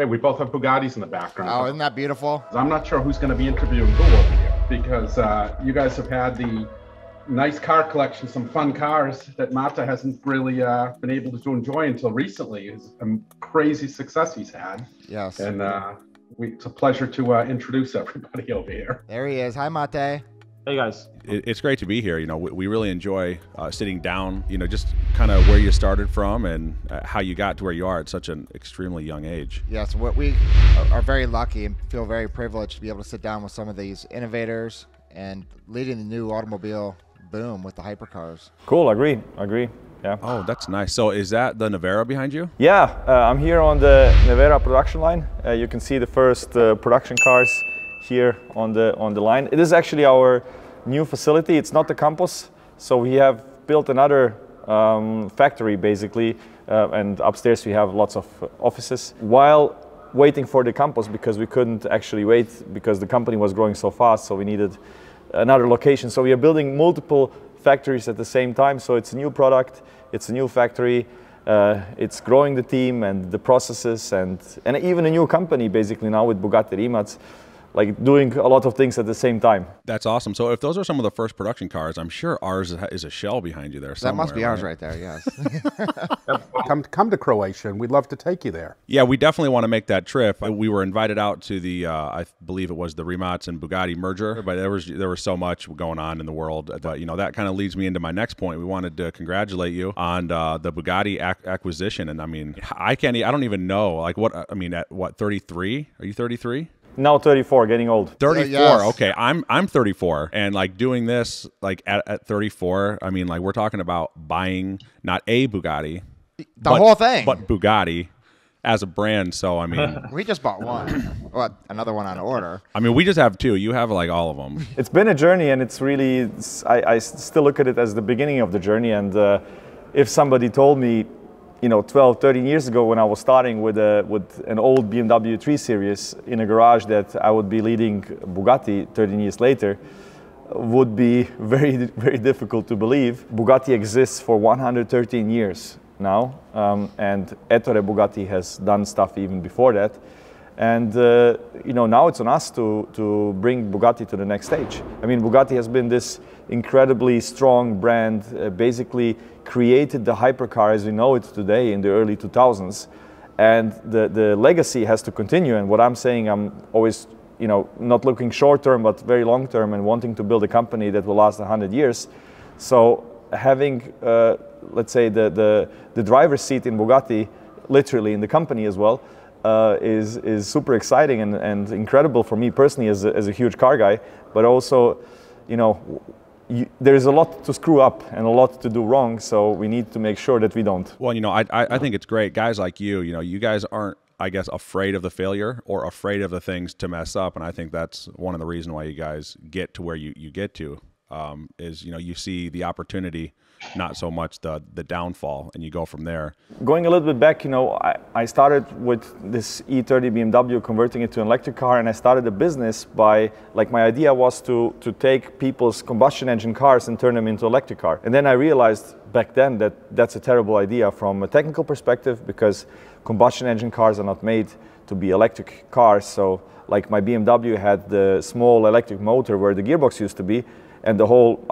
we both have Bugattis in the background. Oh, isn't that beautiful? I'm not sure who's going to be interviewing who over here, because you guys have had the nice car collection, some fun cars that Mate hasn't really been able to enjoy until recently. It's a crazy success he's had. Yes. And it's a pleasure to introduce everybody over here. There he is. Hi, Mate. Hey guys. It's great to be here. You know, we really enjoy sitting down, you know, just kind of where you started from and how you got to where you are at such an extremely young age. Yes, we are very lucky and feel very privileged to be able to sit down with some of these innovators and leading the new automobile boom with the hypercars. Cool, agree. Yeah. Oh, that's nice. So is that the Nevera behind you? Yeah, I'm here on the Nevera production line. You can see the first production cars here on the line. It is actually our new facility. It's not the campus, so we have built another factory basically, and upstairs we have lots of offices while waiting for the campus, because we couldn't actually wait because the company was growing so fast, so we needed another location. So we are building multiple factories at the same time, so it's a new product, it's a new factory, it's growing the team and the processes, and even a new company basically now with Bugatti Rimac, like doing a lot of things at the same time. That's awesome. So if those are some of the first production cars, I'm sure ours is a shell behind you there somewhere. That must be ours right there, yes. Come to Croatia, and we'd love to take you there. Yeah, we definitely want to make that trip. We were invited out to the, I believe it was the Rimac and Bugatti merger, but there was so much going on in the world. You know, that kind of leads me into my next point. We wanted to congratulate you on the Bugatti acquisition, and I mean, I don't even know, like at what, 33? Are you 33? Now 34, getting old. 34. Yes. Okay, I'm 34, and like doing this like at 34. I mean, like we're talking about buying not a Bugatti, The whole thing. but Bugatti as a brand. So I mean, We just bought one. Well, another one on order. I mean, we just have two. You have like all of them. It's been a journey, and it's really, I still look at it as the beginning of the journey. And if somebody told me, you know, 12, 13 years ago when I was starting with an old BMW 3 Series in a garage, that I would be leading Bugatti 13 years later, would be very, very difficult to believe. Bugatti exists for 113 years now, and Ettore Bugatti has done stuff even before that. And you know, now it's on us to bring Bugatti to the next stage. I mean, Bugatti has been this incredibly strong brand, basically created the hypercar as we know it today in the early 2000s, and the legacy has to continue. And what I'm saying, I'm always, you know, not looking short term but very long term, and wanting to build a company that will last 100 years. So having, let's say, the driver's seat in Bugatti, literally in the company as well, is super exciting and incredible for me personally as a huge car guy, but also, you know, there's a lot to screw up and a lot to do wrong, so we need to make sure that we don't. Well, you know, I think it's great. Guys like you know, you guys aren't, I guess, afraid of the failure or afraid of the things to mess up, and I think that's one of the reasons why you guys get to where you get to, is, you know, you see the opportunity, not so much the downfall, and you go from there. Going a little bit back, you know, I started with this E30 BMW, converting it to an electric car, and I started a business by, like, my idea was to take people's combustion engine cars and turn them into electric car. And then I realized back then that that's a terrible idea from a technical perspective, because combustion engine cars are not made to be electric cars. So, like, my BMW had the small electric motor where the gearbox used to be, and the whole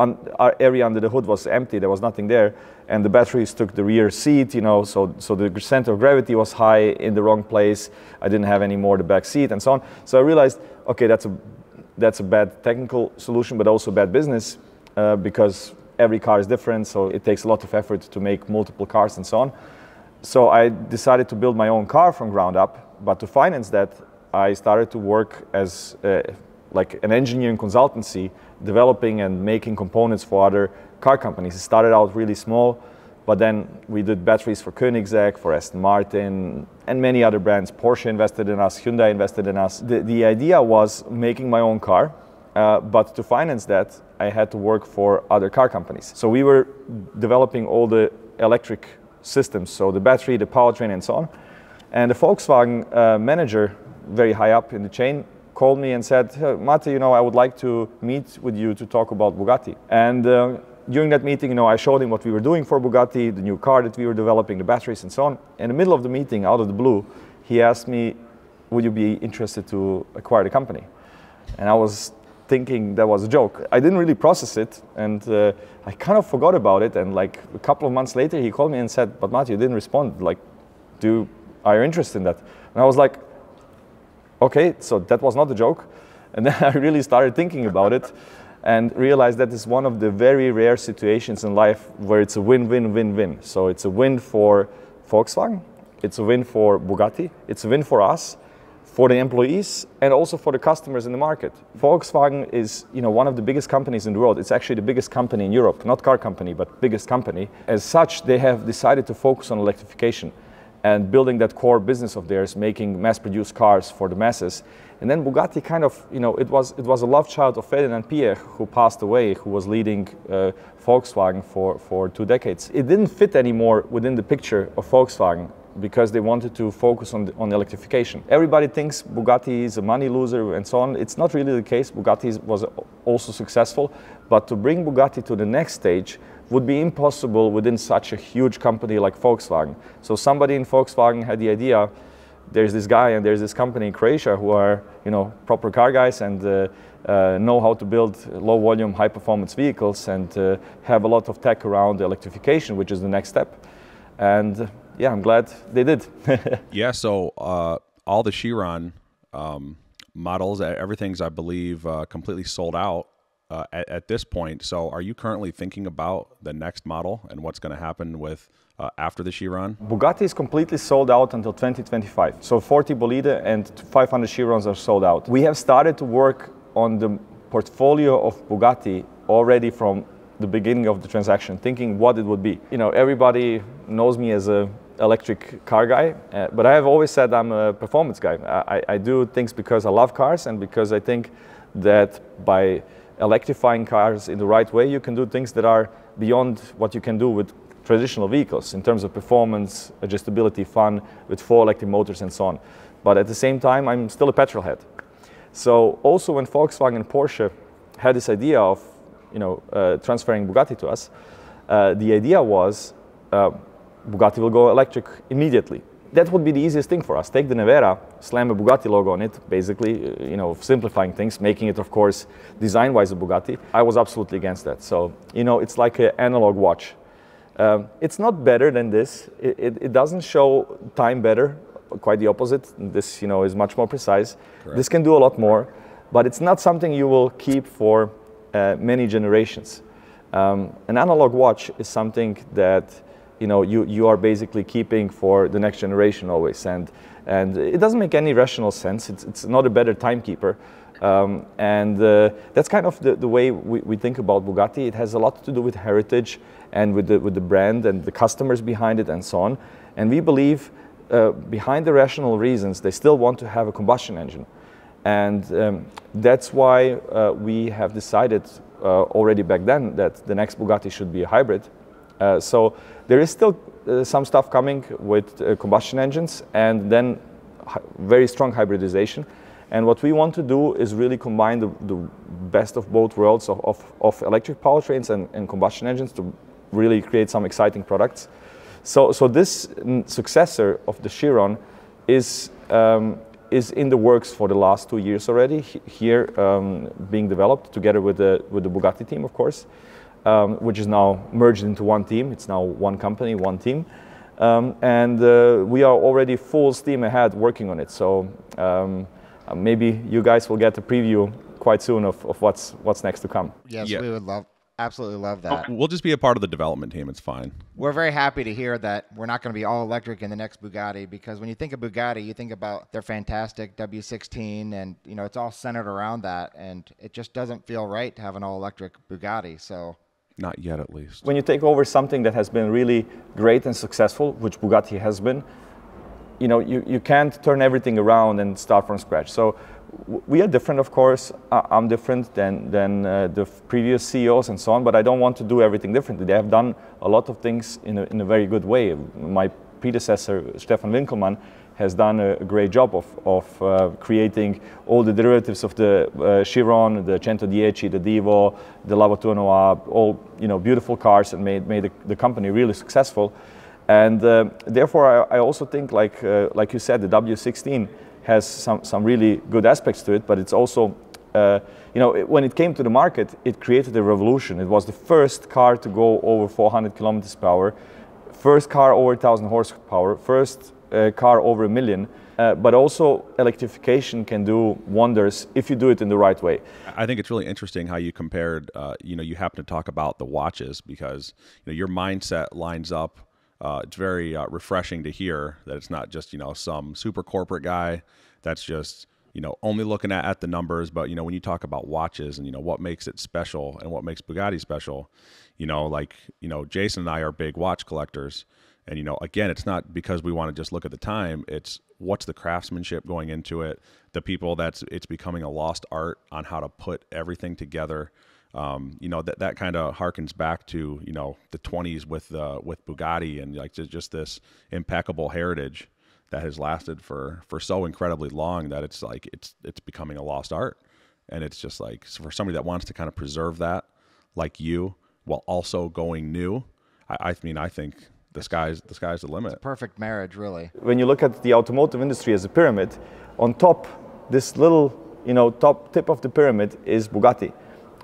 area under the hood was empty, there was nothing there, and the batteries took the rear seat, you know, so the center of gravity was high in the wrong place, I didn't have any more the back seat and so on. So I realized, okay, that's a bad technical solution, but also bad business, because every car is different, so it takes a lot of effort to make multiple cars and so on. So I decided to build my own car from ground up, but to finance that, I started to work as like an engineering consultancy, developing and making components for other car companies. It started out really small, but then we did batteries for Koenigsegg, for Aston Martin, and many other brands. Porsche invested in us, Hyundai invested in us. The idea was making my own car, but to finance that, I had to work for other car companies. So we were developing all the electric systems, so the battery, the powertrain, and so on. And the Volkswagen manager, very high up in the chain, called me and said, hey, Mate, you know, I would like to meet with you to talk about Bugatti. And during that meeting, you know, I showed him what we were doing for Bugatti, the new car that we were developing, the batteries and so on. In the middle of the meeting, out of the blue, he asked me, would you be interested to acquire the company? And I was thinking that was a joke. I didn't really process it, and I kind of forgot about it. And like a couple of months later, he called me and said, "But Mate, you didn't respond. Like, are you interested in that?" And I was like, "Okay, so that was not a joke." And then I really started thinking about it, and realized that it's one of the very rare situations in life where it's a win-win-win-win. So it's a win for Volkswagen, it's a win for Bugatti, it's a win for us, for the employees, and also for the customers in the market. Volkswagen is, one of the biggest companies in the world. It's actually the biggest company in Europe, not car company, but biggest company. As such, they have decided to focus on electrification and building that core business of theirs, making mass-produced cars for the masses. And then Bugatti kind of, it was a love child of Ferdinand Piëch, who passed away, who was leading Volkswagen for 2 decades. It didn't fit anymore within the picture of Volkswagen, because they wanted to focus on electrification. Everybody thinks Bugatti is a money loser and so on. It's not really the case. Bugatti was also successful, but to bring Bugatti to the next stage would be impossible within such a huge company like Volkswagen. So somebody in Volkswagen had the idea, there's this guy and there's this company in Croatia who are, proper car guys and know how to build low volume, high performance vehicles and have a lot of tech around electrification, which is the next step. And yeah, I'm glad they did. Yeah, so all the Chiron models, everything's, I believe, completely sold out at this point. So are you currently thinking about the next model and what's going to happen with after the Chiron? Bugatti is completely sold out until 2025. So 40 Bolide and 500 Chirons are sold out. We have started to work on the portfolio of Bugatti already from the beginning of the transaction, thinking what it would be. Everybody knows me as a electric car guy, but I have always said I'm a performance guy. I do things because I love cars and because I think that by electrifying cars in the right way, you can do things that are beyond what you can do with traditional vehicles in terms of performance, adjustability, fun, with 4 electric motors and so on. But at the same time, I'm still a petrol head. So also when Volkswagen and Porsche had this idea of transferring Bugatti to us, the idea was Bugatti will go electric immediately. That would be the easiest thing for us. Take the Nevera, slam a Bugatti logo on it, basically, simplifying things, making it, of course, design-wise a Bugatti. I was absolutely against that. So, it's like an analog watch. It's not better than this. It doesn't show time better, quite the opposite. This, is much more precise. Correct. This can do a lot more, but it's not something you will keep for many generations. An analog watch is something that you are basically keeping for the next generation always, and it doesn't make any rational sense. It's not a better timekeeper, and that's kind of the way we think about Bugatti. It has a lot to do with heritage and with the brand and the customers behind it and so on. And we believe behind the rational reasons, they still want to have a combustion engine, and that's why we have decided already back then that the next Bugatti should be a hybrid. So there is still some stuff coming with combustion engines and then very strong hybridization. And what we want to do is really combine the best of both worlds of electric powertrains and combustion engines to really create some exciting products. So this successor of the Chiron is in the works for the last 2 years already, here being developed together with the Bugatti team, of course. Which is now merged into one team. It's now one company, one team. And we are already full steam ahead working on it. So maybe you guys will get a preview quite soon of what's next to come. Yes, yeah. We would absolutely love that. We'll just be a part of the development team. It's fine. We're very happy to hear that we're not going to be all electric in the next Bugatti, because when you think of Bugatti, you think about their fantastic W16, and it's all centered around that, and it just doesn't feel right to have an all electric Bugatti. So. Not yet, at least. When you take over something that has been really great and successful, which Bugatti has been, you can't turn everything around and start from scratch. So we are different, of course. I'm different than the previous CEOs and so on, but I don't want to do everything differently. They have done a lot of things in a very good way. My predecessor, Stefan Winkelmann, has done a great job of creating all the derivatives of the Chiron, the 110, the Divo, the Lavatur Noir, all beautiful cars, and made the company really successful. And therefore, I also think, like you said, the W16 has some really good aspects to it, but it's also, you know, when it came to the market, it created a revolution. It was the first car to go over 400 kilometers per hour, first car over 1,000 horsepower, first car over 1 million. But also electrification can do wonders if you do it in the right way. I think it's really interesting how you compared, you know, you happen to talk about the watches because, you know, your mindset lines up. It's very refreshing to hear that it's not just, you know, some super corporate guy that's just, you know, only looking at the numbers. But, you know, when you talk about watches and, you know, what makes it special and what makes Bugatti special, you know, like, you know, Jason and I are big watch collectors. And, you know, again, it's not because we want to just look at the time. It's what's the craftsmanship going into it, the people it's becoming a lost art on how to put everything together. You know, that kind of harkens back to, you know, the 20s with Bugatti and like just this impeccable heritage that has lasted for so incredibly long that it's like it's becoming a lost art. And it's just like, so for somebody that wants to kind of preserve that like you while also going new, I mean, I think the sky's the limit. It's a perfect marriage, really. When you look at the automotive industry as a pyramid, on top, this little, you know, top tip of the pyramid is Bugatti.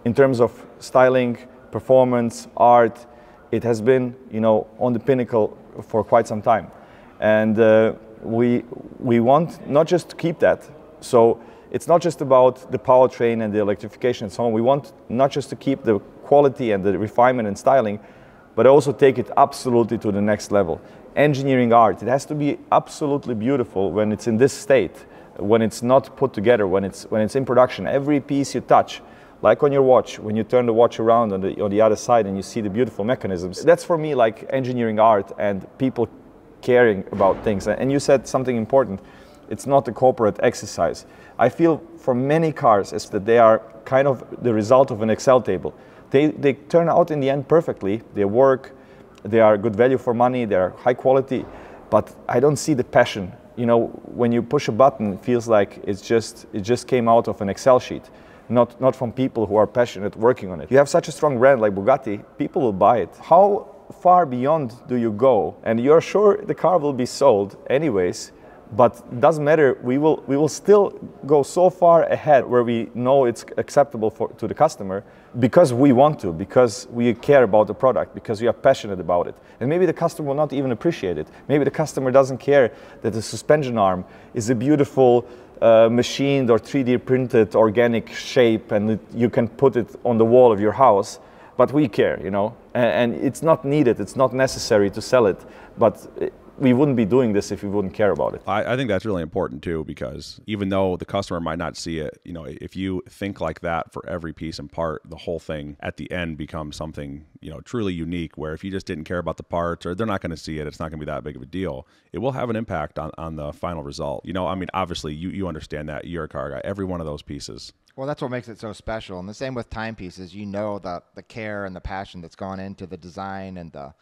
In terms of styling, performance, art, it has been, you know, on the pinnacle for quite some time. And we want not just to keep that. So it's not just about the powertrain and the electrification and so on. We want not just to keep the quality and the refinement and styling, but also take it absolutely to the next level. Engineering art, it has to be absolutely beautiful when it's in this state, when it's not put together, when it's in production. Every piece you touch, like on your watch, when you turn the watch around on the other side and you see the beautiful mechanisms. That's for me like engineering art and people caring about things. And you said something important, it's not a corporate exercise. I feel for many cars is that they are kind of the result of an Excel table. They turn out in the end perfectly. They work, they are good value for money, they are high quality, but I don't see the passion. You know, when you push a button, it feels like it just came out of an Excel sheet, not from people who are passionate working on it. You have such a strong brand like Bugatti, people will buy it. How far beyond do you go? And you're sure the car will be sold anyways, but it doesn't matter, we will still go so far ahead where we know it's acceptable to the customer because we want to, because we care about the product, because we are passionate about it. And maybe the customer will not even appreciate it. Maybe the customer doesn't care that the suspension arm is a beautiful machined or 3D printed organic shape and you can put it on the wall of your house, but we care, you know, and it's not needed, it's not necessary to sell it, but we wouldn't be doing this if we wouldn't care about it. I think that's really important too, because even though the customer might not see it, you know, if you think like that for every piece and part, the whole thing at the end becomes something, you know, truly unique, where if you just didn't care about the parts or they're not going to see it, it's not going to be that big of a deal. It will have an impact on the final result. You know, I mean, obviously you understand that, you're a car guy, every one of those pieces. Well, that's what makes it so special. And the same with timepieces, you know, the care and the passion that's gone into the design and the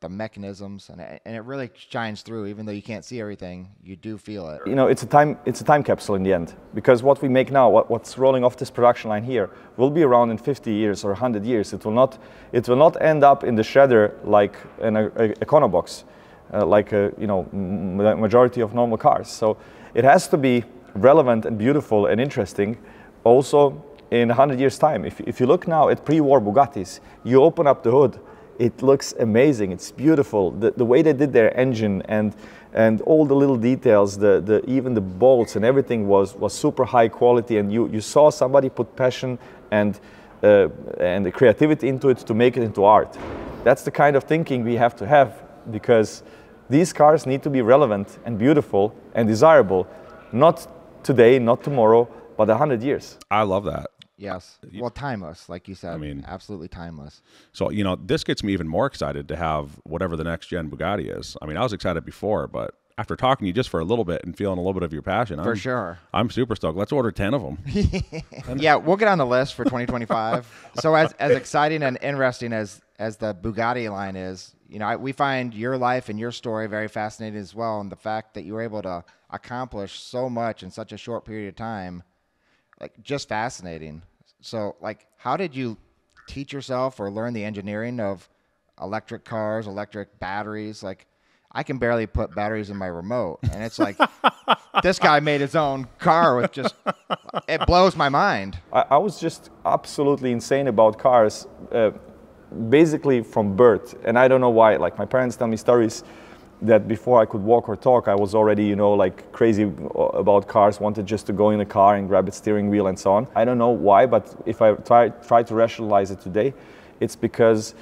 mechanisms, and it really shines through. Even though you can't see everything, you do feel it. You know, it's a time capsule in the end, because what we make now, what's rolling off this production line here, will be around in 50 years or 100 years. It will not end up in the shredder like an Econobox, like you know, the majority of normal cars. So it has to be relevant and beautiful and interesting also in 100 years time. If you look now at pre-war Bugattis, you open up the hood, it looks amazing, it's beautiful. The way they did their engine and all the little details, even the bolts and everything was super high quality, and you saw somebody put passion and the creativity into it to make it into art. That's the kind of thinking we have to have, because these cars need to be relevant and beautiful and desirable, not today, not tomorrow, but 100 years. I love that. Yes. Well, timeless, like you said. I mean, absolutely timeless. So, you know, this gets me even more excited to have whatever the next gen Bugatti is. I mean, I was excited before, but after talking to you just for a little bit and feeling a little bit of your passion, for sure, I'm super stoked. Let's order 10 of them. Yeah, we'll get on the list for 2025. So as exciting and interesting as the Bugatti line is, you know, we find your life and your story very fascinating as well, and the fact that you were able to accomplish so much in such a short period of time, like, just fascinating. So, like, how did you teach yourself or learn the engineering of electric cars, electric batteries? Like, I can barely put batteries in my remote. And it's like, this guy made his own car with just, it blows my mind. I was just absolutely insane about cars, basically from birth. And I don't know why. Like, my parents tell me stories that before I could walk or talk, I was already, you know, like crazy about cars, wanted just to go in a car and grab its steering wheel and so on. I don't know why, but if I try to rationalize it today, it's because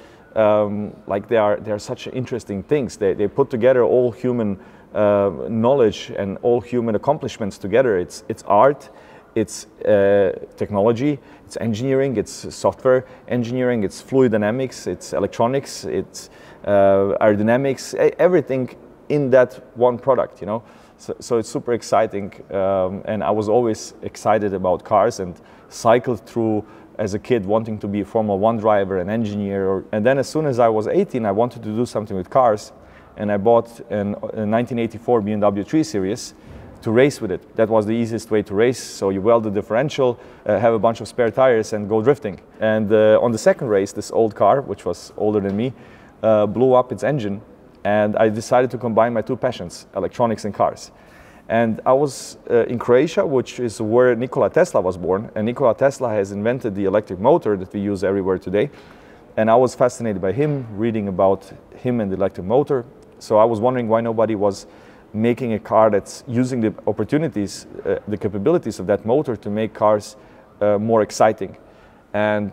like they are such interesting things. They put together all human knowledge and all human accomplishments together. It's art, it's technology, it's engineering, it's software engineering, it's fluid dynamics, it's electronics, it's aerodynamics, everything in that one product, you know. So it's super exciting, and I was always excited about cars and cycled through as a kid wanting to be a Formula 1 driver, an engineer, and then as soon as I was 18, I wanted to do something with cars, and I bought a 1984 BMW 3 Series to race with it. That was the easiest way to race. So you weld the differential, have a bunch of spare tires, and go drifting. And on the second race, this old car, which was older than me, blew up its engine, and I decided to combine my two passions, electronics and cars. And I was in Croatia, which is where Nikola Tesla was born, and Nikola Tesla has invented the electric motor that we use everywhere today. And I was fascinated by him, reading about him and the electric motor. So I was wondering why nobody was making a car that's using the opportunities, the capabilities of that motor to make cars more exciting. And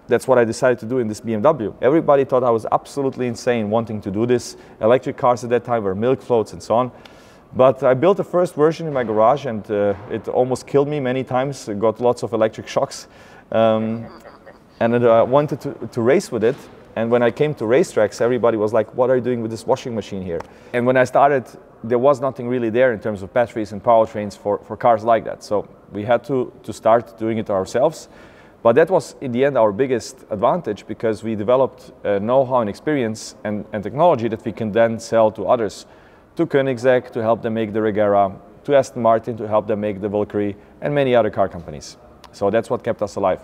that's what I decided to do in this BMW. Everybody thought I was absolutely insane wanting to do this. Electric cars at that time were milk floats and so on. But I built the first version in my garage, and it almost killed me many times. It got lots of electric shocks. And I wanted to race with it. And when I came to racetracks, everybody was like, what are you doing with this washing machine here? And when I started, there was nothing really there in terms of batteries and powertrains for cars like that. So we had to start doing it ourselves. But that was, in the end, our biggest advantage, because we developed know-how and experience and technology that we can then sell to others, to Koenigsegg to help them make the Regera, to Aston Martin to help them make the Valkyrie, and many other car companies. So that's what kept us alive.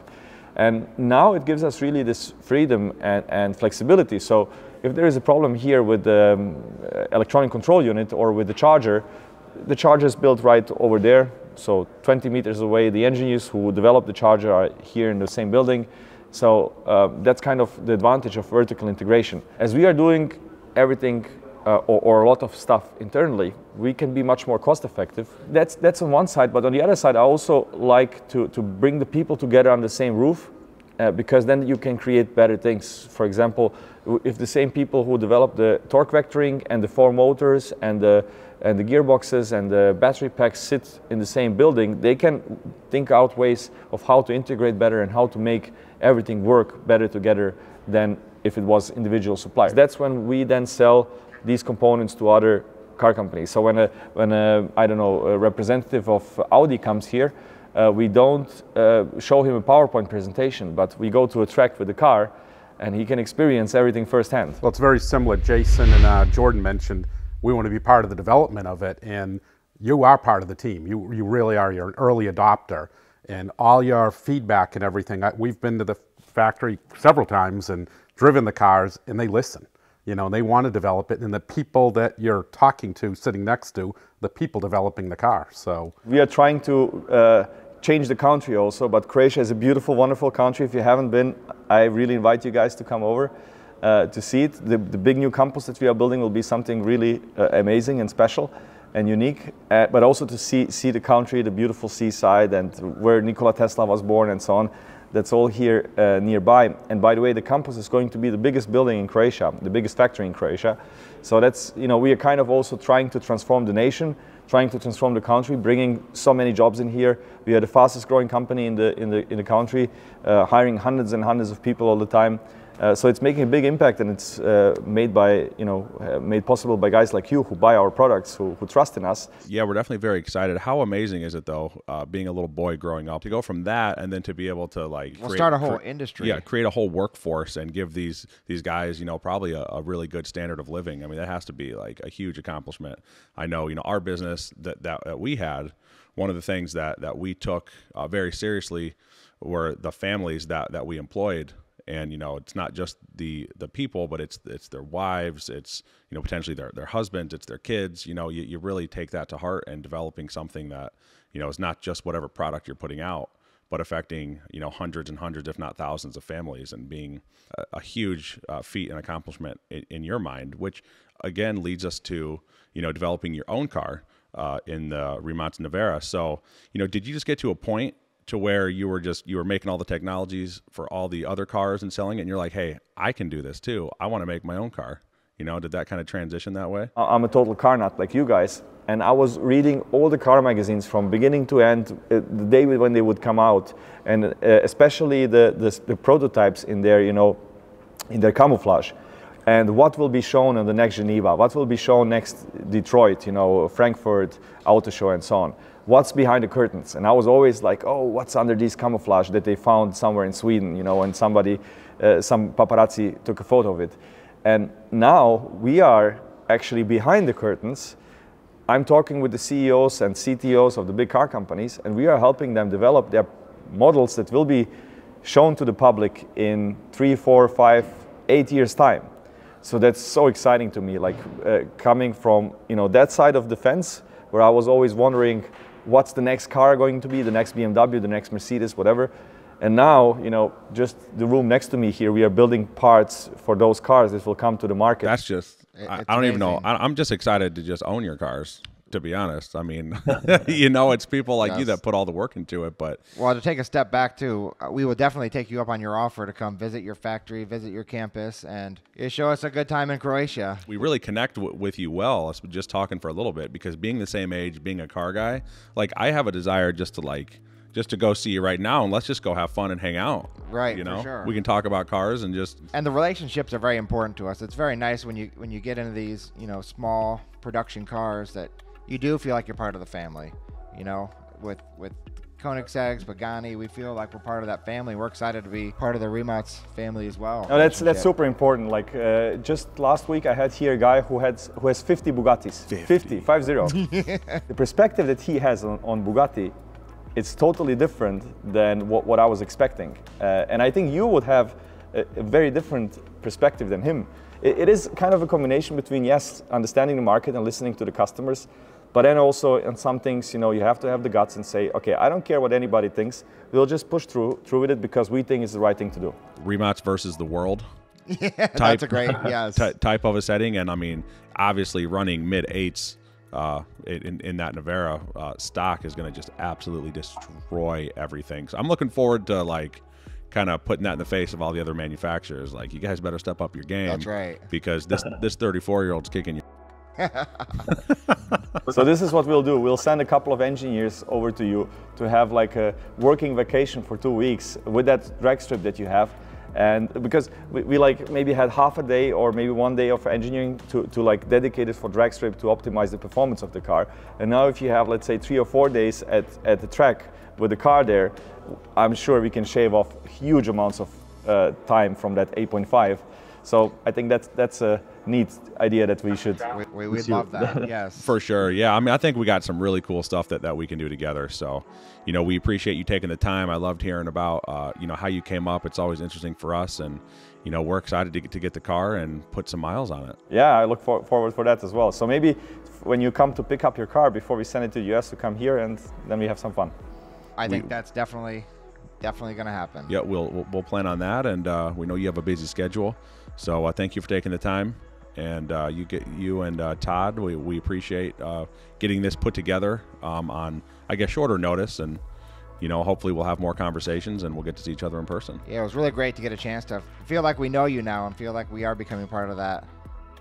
And now it gives us really this freedom and flexibility. So if there is a problem here with the electronic control unit or with the charger is built right over there. So 20 meters away, the engineers who developed the charger are here in the same building. So that's kind of the advantage of vertical integration. As we are doing everything or a lot of stuff internally, we can be much more cost effective. That's on one side, but on the other side, I also like to bring the people together on the same roof, because then you can create better things. For example, if the same people who develop the torque vectoring and the four motors and the gearboxes and the battery packs sit in the same building, they can think out ways of how to integrate better and how to make everything work better together than if it was individual suppliers. That's when we then sell these components to other car companies. So when I don't know, a representative of Audi comes here, we don't show him a PowerPoint presentation, but we go to a track with the car and he can experience everything firsthand. Well, it's very similar. Jason and Jordan mentioned we want to be part of the development of it, and you are part of the team. You really are. You're an early adopter, and all your feedback and everything. We've been to the factory several times and driven the cars, and they listen. You know, they want to develop it, and the people that you're talking to, sitting next to, the people developing the car. So we are trying to change the country also, but Croatia is a beautiful, wonderful country. If you haven't been, I really invite you guys to come over to see it. The big new campus that we are building will be something really amazing and special and unique, but also to see the country, the beautiful seaside, and where Nikola Tesla was born and so on. That's all here nearby. And by the way, the campus is going to be the biggest building in Croatia, the biggest factory in Croatia. So that's, you know, we are kind of also trying to transform the nation, trying to transform the country, bringing so many jobs in here. We are the fastest growing company in the country, hiring hundreds and hundreds of people all the time. So it's making a big impact, and it's made possible by guys like you who buy our products, who trust in us. Yeah, we're definitely very excited. How amazing is it though, being a little boy growing up, to go from that and then to be able to start a whole industry. Yeah, create a whole workforce and give these guys, you know, probably a really good standard of living. I mean, that has to be like a huge accomplishment. I know, you know, our business that we had, one of the things that we took very seriously were the families that we employed. And, you know, it's not just the people, but it's their wives, it's, you know, potentially their husbands, it's their kids. You know, you really take that to heart, and developing something that, you know, is not just whatever product you're putting out, but affecting, you know, hundreds and hundreds, if not thousands of families, and being a huge feat and accomplishment in your mind, which again leads us to, you know, developing your own car in the Rimac Nevera. So, you know, did you just get to a point to where you were making all the technologies for all the other cars and selling it, and you're like, hey, I can do this too. I want to make my own car. You know, did that kind of transition that way? I'm a total car nut like you guys, and I was reading all the car magazines from beginning to end, the day when they would come out, and especially the prototypes in their, you know, in their camouflage, and what will be shown on the next Geneva, what will be shown next Detroit, you know, Frankfurt Auto Show, and so on. What's behind the curtains? And I was always like, oh, what's under these camouflage that they found somewhere in Sweden, you know, and somebody, some paparazzi took a photo of it. And now we are actually behind the curtains. I'm talking with the CEOs and CTOs of the big car companies, and we are helping them develop their models that will be shown to the public in 3, 4, 5, 8 years' time. So that's so exciting to me, like coming from, you know, that side of the fence, where I was always wondering, what's the next car going to be, the next BMW, the next Mercedes, whatever. And now, you know, just the room next to me here, we are building parts for those cars that will come to the market. That's just, I don't even know. I'm just excited to just own your cars, to be honest. I mean, you know, it's people like you that put all the work into it. But well, to take a step back too, we will definitely take you up on your offer to come visit your factory, visit your campus, and show us a good time in Croatia. We really connect with you well, just talking for a little bit, because being the same age, being a car guy, like I have a desire just to go see you right now, and let's just go have fun and hang out. Right, you know, for sure. We can talk about cars and just. And the relationships are very important to us. It's very nice when you get into these, you know, small production cars that you do feel like you're part of the family. You know, with Koenigsegg's, Pagani, we feel like we're part of that family. We're excited to be part of the Rimac family as well. No, that's super important. Like just last week, I had here a guy who has 50 Bugattis. 50. The perspective that he has on Bugatti, it's totally different than what I was expecting. And I think you would have a very different perspective than him. It is kind of a combination between, yes, understanding the market and listening to the customers, but then also in some things, you know, you have to have the guts and say, okay, I don't care what anybody thinks. We'll just push through with it because we think it's the right thing to do. Rimac versus the world. Yeah, that's a great, yes. Type of a setting. And I mean, obviously running mid-8s in that Nevera stock is going to just absolutely destroy everything. So I'm looking forward to like kind of putting that in the face of all the other manufacturers. Like, you guys better step up your game. That's right. Because this 34-year-old's kicking you. So this is what we'll do. We'll send a couple of engineers over to you to have like a working vacation for 2 weeks with that drag strip that you have. And because we like maybe had half a day or maybe 1 day of engineering to like dedicate it for drag strip to optimize the performance of the car. And now if you have, let's say, 3 or 4 days at the track with the car there, I'm sure we can shave off huge amounts of time from that 8.5. So I think that's a neat idea that we should. We'd love that. Yes, for sure. Yeah, I mean, I think we got some really cool stuff that we can do together. So, you know, we appreciate you taking the time. I loved hearing about you know, how you came up. It's always interesting for us, and you know, we're excited to get the car and put some miles on it. Yeah, I look forward for that as well. So maybe when you come to pick up your car before we send it to the US, to come here and then we have some fun. I think that's definitely going to happen. Yeah, we'll plan on that, and we know you have a busy schedule. So thank you for taking the time, and you and Todd, we appreciate getting this put together on, I guess, shorter notice, and you know, hopefully we'll have more conversations and we'll get to see each other in person. Yeah, it was really great to get a chance to feel like we know you now and feel like we are becoming part of that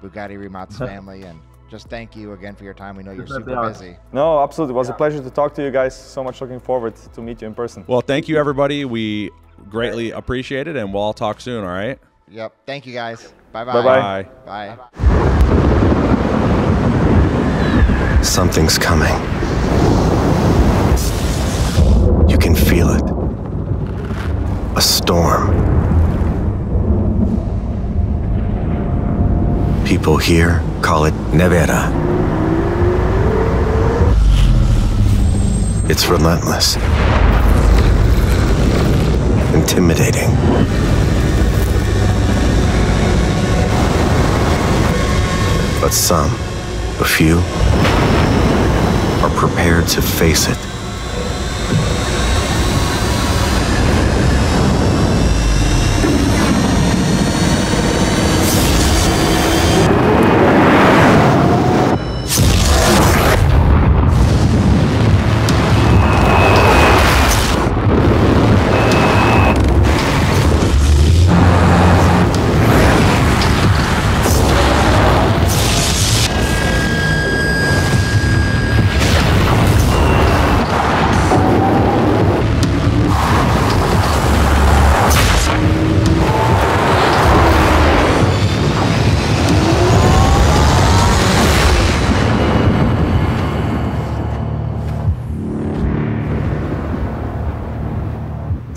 Bugatti Rimac family. And just thank you again for your time. We know you're super busy. No, absolutely. It was a pleasure to talk to you guys. So much looking forward to meet you in person. Well, thank you, everybody. We greatly appreciate it, and we'll all talk soon, all right? Yep. Thank you, guys. Bye-bye. Bye-bye. Bye. Something's coming. You can feel it. A storm. People here call it Nevera. It's relentless. Intimidating. But some, a few, are prepared to face it.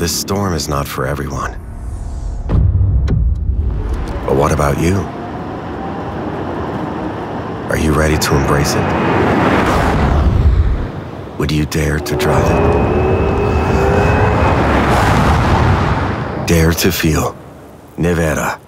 This storm is not for everyone. But what about you? Are you ready to embrace it? Would you dare to drive it? Dare to feel Nevada.